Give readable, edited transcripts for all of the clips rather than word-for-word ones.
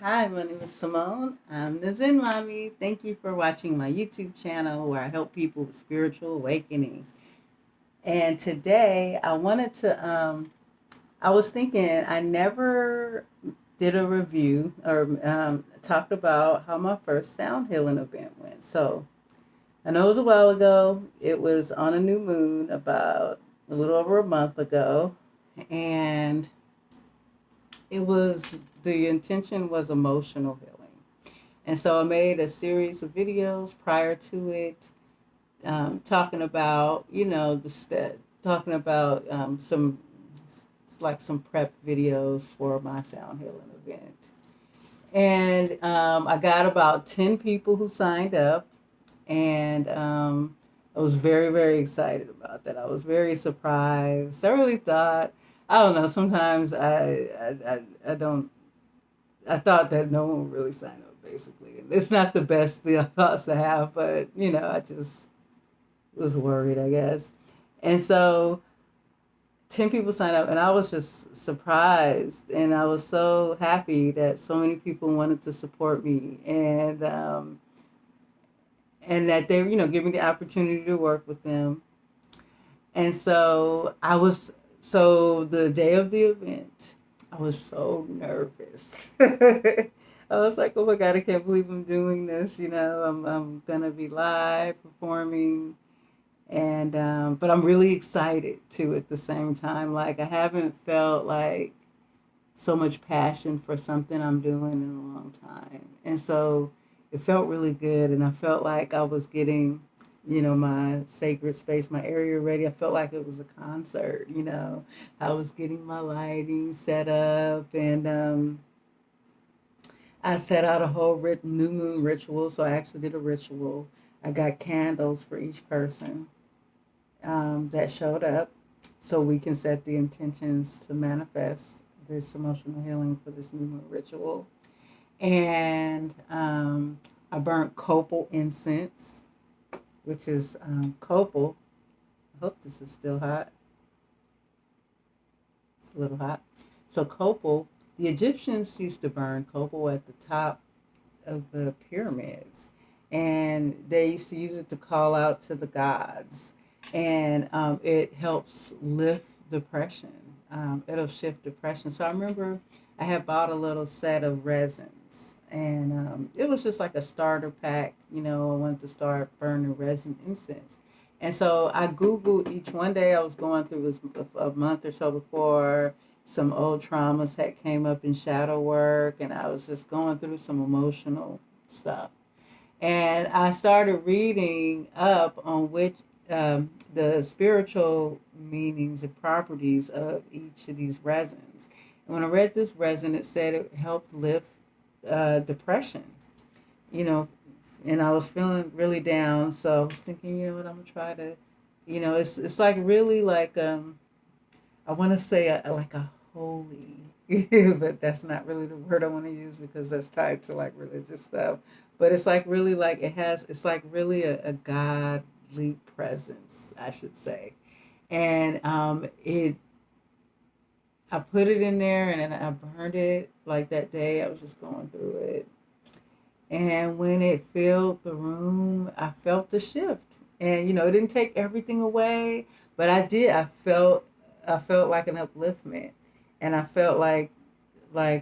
Hi, my name is Simone. I'm the Zen Mommy. Thank you for watching my YouTube channel where I help people with spiritual awakening. And today I was thinking I never did a review or talked about how my first sound healing event went. So I know it was a while ago. It was on a new moon about a little over a month ago. And the intention was emotional healing. And so I made a series of videos prior to it, talking about, talking about some prep videos for my sound healing event. And I got about 10 people who signed up. And I was very, very excited about that. I was very surprised. I really thought, I don't know, sometimes I don't I thought that no one would really sign up, basically. It's not the best thoughts to have, but, I just was worried, I guess. And so 10 people signed up, and I was just surprised. And I was so happy that so many people wanted to support me and that they, give me the opportunity to work with them. And so the day of the event, I was so nervous. I was like, oh my God, I can't believe I'm doing this. I'm going to be live performing. But I'm really excited too at the same time. Like, I haven't felt like so much passion for something I'm doing in a long time. And so it felt really good. And I felt like I was getting, my sacred space, my area ready. I felt like it was a concert. I was getting my lighting set up, and I set out a whole new moon ritual. So I actually did a ritual. I got candles for each person that showed up so we can set the intentions to manifest this emotional healing for this new moon ritual. And I burnt copal incense, which is copal. I hope this is still hot. It's a little hot. So copal, the Egyptians used to burn copal at the top of the pyramids, and they used to use it to call out to the gods, and it helps lift depression. It'll shift depression. So I remember I had bought a little set of resins, and it was just like a starter pack. I wanted to start burning resin incense. And so I Googled each one day I was going through was a month or so before some old traumas had came up in shadow work, and I was just going through some emotional stuff. And I started reading up on the spiritual meanings and properties of each of these resins. And when I read this resin, it said it helped lift depression, you know, and I was feeling really down. So I was thinking, what, I'm gonna try to, it's like really like I want to say like a holy, but that's not really the word I want to use because that's tied to like religious stuff. But it's like really like it's like really a godly presence, I should say. And I put it in there, and then I burned it like that day. I was just going through it. And when it filled the room, I felt the shift. And it didn't take everything away, but I did. I felt like an upliftment, and I felt like I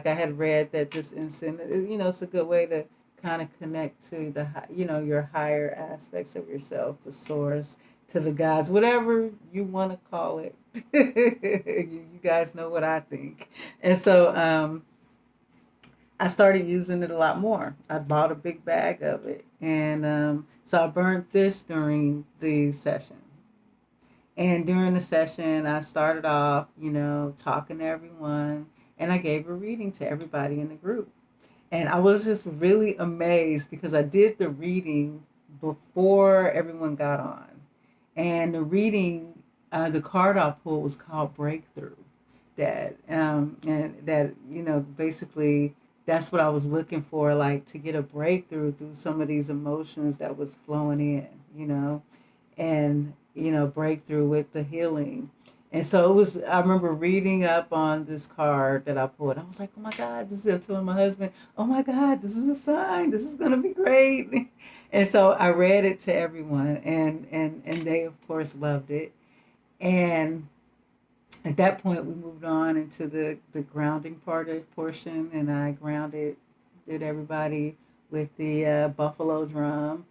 had read that this incense, it's a good way to kind of connect to your higher aspects of yourself, the source, to the gods, whatever you want to call it. You guys know what I think. And so I started using it a lot more. I bought a big bag of it. And so I burnt this during the session. And during the session, I started off, talking to everyone, and I gave a reading to everybody in the group. And I was just really amazed because I did the reading before everyone got on. And the card I pulled was called Breakthrough. Basically, that's what I was looking for, like to get a breakthrough through some of these emotions that was flowing in, and breakthrough with the healing. And so it was, I remember reading up on this card that I pulled. I was like, oh my God, this is, I'm telling my husband, oh my God, this is a sign. This is going to be great. And so I read it to everyone, and they, of course, loved it. And at that point, we moved on into the grounding portion, and I grounded, did everybody with the buffalo drum.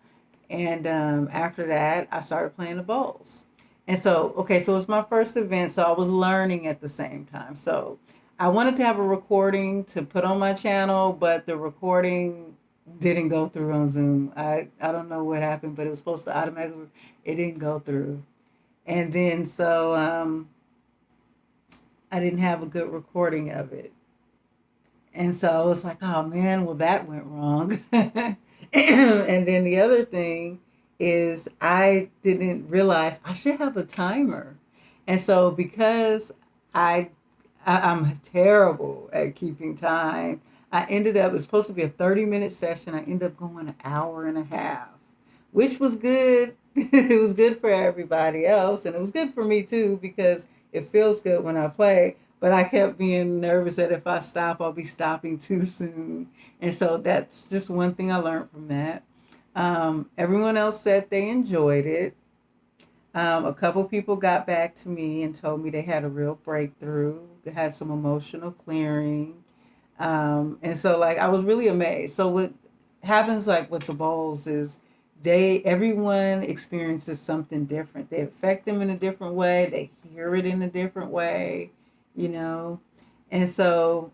And after that, I started playing the bowls. And so, okay, so it was my first event, so I was learning at the same time. So I wanted to have a recording to put on my channel, but the recording didn't go through on Zoom. I don't know what happened, but it was supposed to automatically, it didn't go through. And then so I didn't have a good recording of it. And so I was like, oh man, well, that went wrong. And then the other thing is, I didn't realize I should have a timer. And so because I, I'm terrible at keeping time, I ended up, it was supposed to be a 30-minute session. I ended up going an hour and a half, which was good. It was good for everybody else. And it was good for me too, because it feels good when I play. But I kept being nervous that if I stop, I'll be stopping too soon. And so that's just one thing I learned from that. Everyone else said they enjoyed it. A couple people got back to me and told me they had a real breakthrough, they had some emotional clearing. And so, like, I was really amazed. So, what happens, like, with the bowls is everyone experiences something different. They affect them in a different way, they hear it in a different way, you know. And so,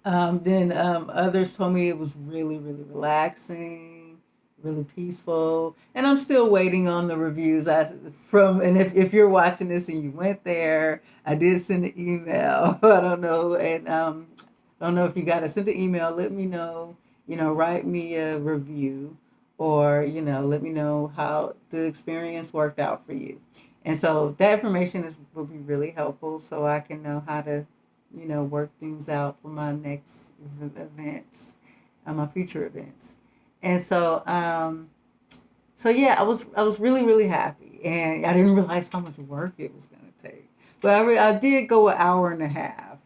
then others told me it was really, really relaxing, really peaceful. And I'm still waiting on the reviews. And if you're watching this and you went there, I did send an email. I don't know, and I don't know if you got to send an email. Let me know. Write me a review, or let me know how the experience worked out for you. And so that information will be really helpful, so I can know how to work things out for my next events, my future events. And so yeah, I was really really happy, and I didn't realize how much work it was gonna take. But I did go an hour and a half.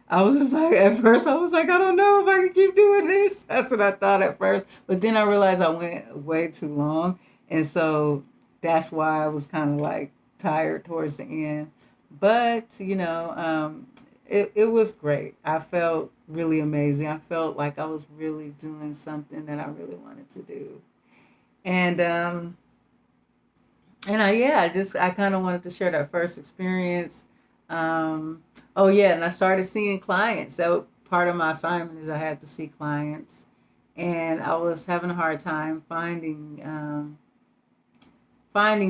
I was just like, at first I was like, I don't know if I can keep doing this. That's what I thought at first. But then I realized I went way too long, and so that's why I was kind of like tired towards the end. But it was great. I felt really amazing. I felt like I was really doing something that I really wanted to do. And I kind of wanted to share that first experience. Oh yeah, and I started seeing clients. So part of my assignment is I had to see clients, and I was having a hard time finding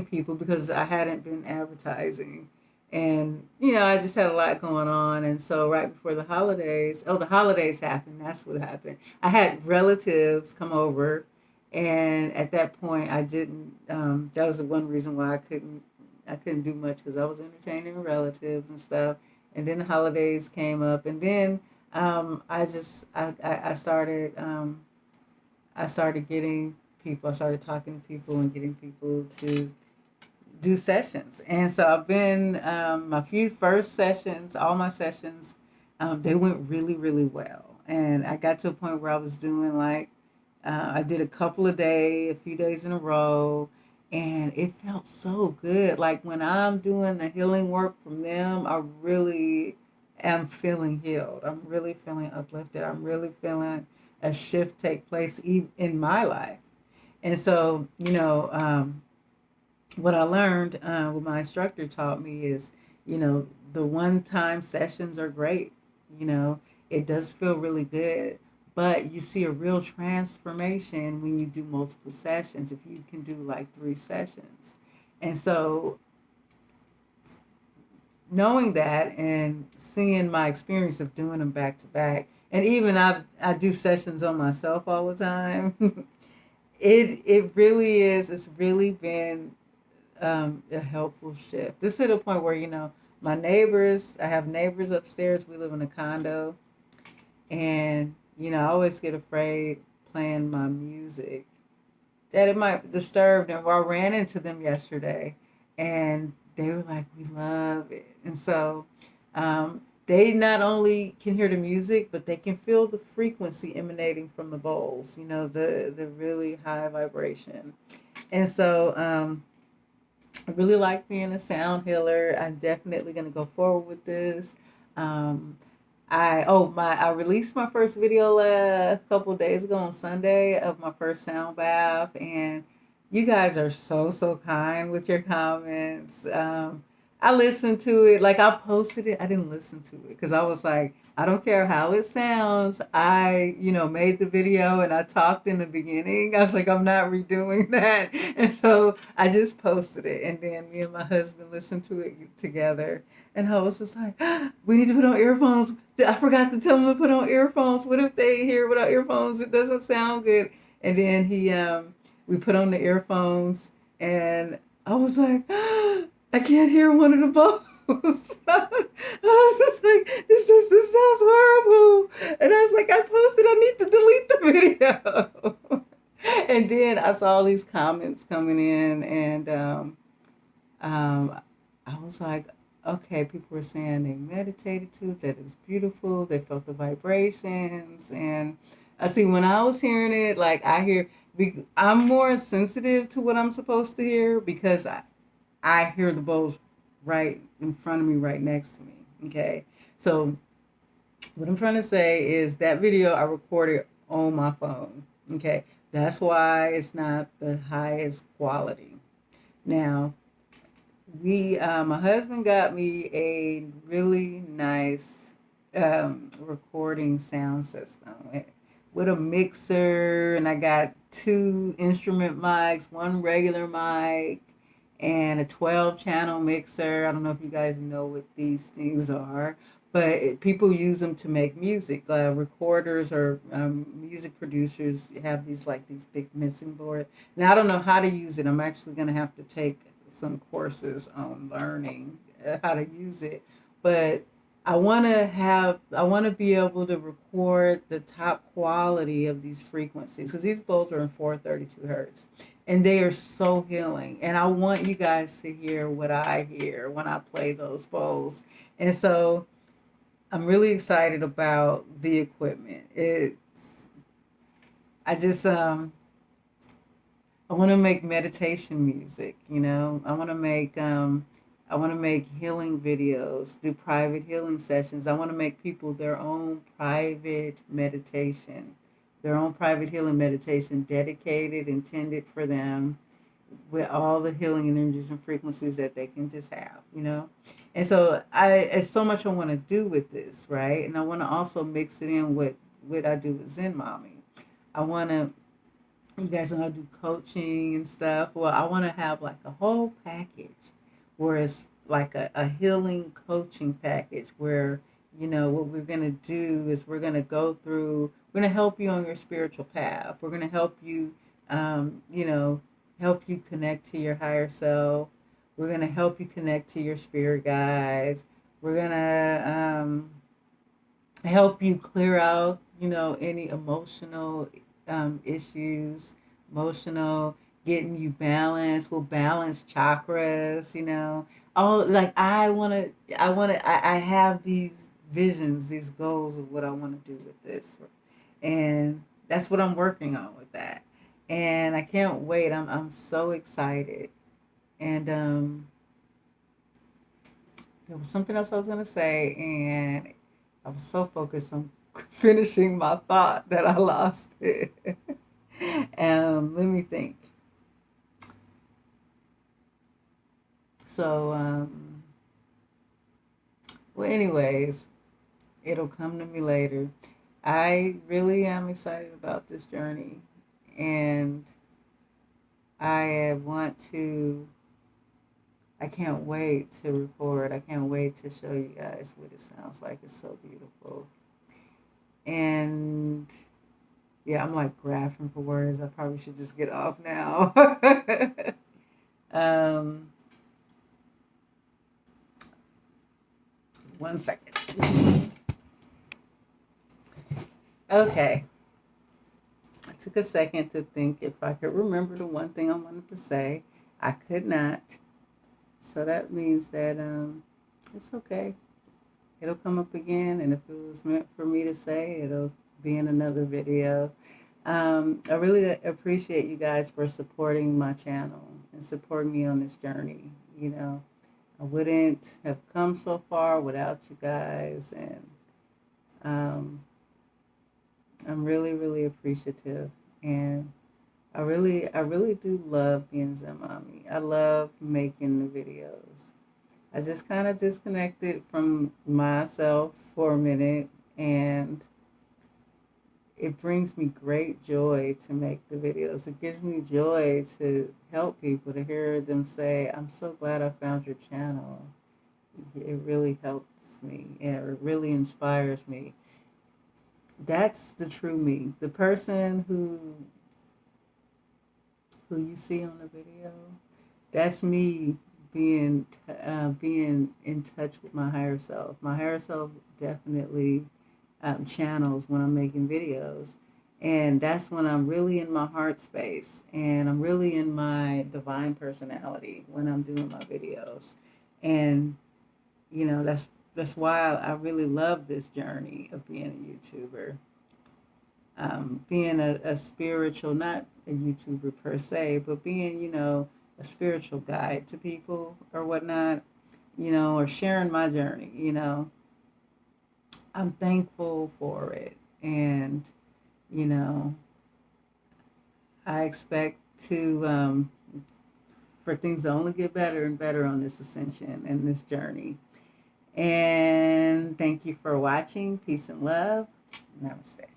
people because I hadn't been advertising. And, I just had a lot going on. And so, right before the holidays happened. That's what happened. I had relatives come over. And at that point, I didn't, that was the one reason why I couldn't do much, because I was entertaining relatives and stuff. And then the holidays came up. And then I started getting people, I started talking to people and getting people to do sessions. And so I've been, my few first sessions, all my sessions, they went really, really well. And I got to a point where I was doing like, I did a few days in a row, and it felt so good. Like when I'm doing the healing work from them, I really am feeling healed. I'm really feeling uplifted. I'm really feeling a shift take place in my life. And so, what I learned, what my instructor taught me is, the one time sessions are great. You know, it does feel really good, but you see a real transformation when you do multiple sessions, if you can do like 3 sessions. And so, knowing that and seeing my experience of doing them back to back, and even I do sessions on myself all the time. It really is. It's really been a helpful shift. This is at a point where my neighbors. I have neighbors upstairs. We live in a condo, and I always get afraid playing my music that it might disturb them. Well, I ran into them yesterday, and they were like, we love it. And so they not only can hear the music, but they can feel the frequency emanating from the bowls, the really high vibration. And so I really like being a sound healer. I'm definitely going to go forward with this. Um, I released my first video a couple of days ago on Sunday of my first sound bath, and you guys are so kind with your comments. I listened to it, like I posted it. I didn't listen to it because I was like, I don't care how it sounds. I made the video and I talked in the beginning. I was like, I'm not redoing that, and so I just posted it, and then me and my husband listened to it together. And I was just like, we need to put on earphones. I forgot to tell them to put on earphones. What if they hear without earphones? It doesn't sound good. And then we put on the earphones, and I was like, I can't hear one of the both. I was just like, this sounds horrible. And I was like, I posted, I need to delete the video. And then I saw all these comments coming in, and um, I was like, okay, people were saying they meditated to it, that it was beautiful, they felt the vibrations. And I see when I was hearing it, like I'm more sensitive to what I'm supposed to hear because I hear the bowls right in front of me, right next to me. Okay. So what I'm trying to say is that video I recorded on my phone. Okay. That's why it's not the highest quality. Now, my husband got me a really nice recording sound system with a mixer, and I got two instrument mics, one regular mic, and a 12 channel mixer. I don't know if you guys know what these things are, but people use them to make music. Recorders or music producers have these big mixing board. Now I don't know how to use it. I'm actually gonna have to take some courses on learning how to use it, but I want to be able to record the top quality of these frequencies because these bowls are in 432 hertz, and they are so healing. And I want you guys to hear what I hear when I play those bowls. And so I'm really excited about the equipment. I just I want to make meditation music. I want to make healing videos, do private healing sessions. I want to make people their own private healing meditation dedicated, intended for them, with all the healing energies and frequencies that they can just have. And so it's so much I want to do with this, right? And I want to also mix it in with what I do with Zen Mommy. I want to You guys know I do coaching and stuff. Well, I want to have like a whole package where it's like a healing coaching package where, what we're going to do is we're going to help you on your spiritual path. We're going to help you, help you connect to your higher self. We're going to help you connect to your spirit guides. We're going to help you clear out, any emotional issues, emotional, getting you balanced. We'll balance chakras, All like I have these visions, these goals of what I want to do with this, and that's what I'm working on with that. And I can't wait. I'm so excited. And there was something else I was gonna say, and I was so focused on finishing my thought that I lost it. Let me think. So, well, anyways, it'll come to me later. I really am excited about this journey, and I want to. I can't wait to record. I can't wait to show you guys what it sounds like. It's so beautiful. And yeah, I'm like graphing for words. I probably should just get off now. um, 1 second. Okay. I took a second to think if I could remember the one thing I wanted to say. I could not. So that means that it's okay. It'll come up again, and if it was meant for me to say, it'll be in another video. I really appreciate you guys for supporting my channel and supporting me on this journey. You know, I wouldn't have come so far without you guys, and um, I'm really, really appreciative. And I really do love being Zen Mommy. I love making the videos. I just kind of disconnected from myself for a minute, and it brings me great joy to make the videos. It gives me joy to help people, to hear them say, I'm so glad I found your channel. It really helps me, and it really inspires me. That's the true me. The person who you see on the video, that's me being in touch with my higher self. My higher self definitely channels when I'm making videos, and that's when I'm really in my heart space and I'm really in my divine personality when I'm doing my videos. And you know, that's why I really love this journey of being a YouTuber, being a spiritual, not a YouTuber per se, but being, you know, a spiritual guide to people or whatnot, you know, or sharing my journey, you know. I'm thankful for it. And, you know, I expect to, for things to only get better and better on this ascension and this journey. And thank you for watching. Peace and love. Namaste.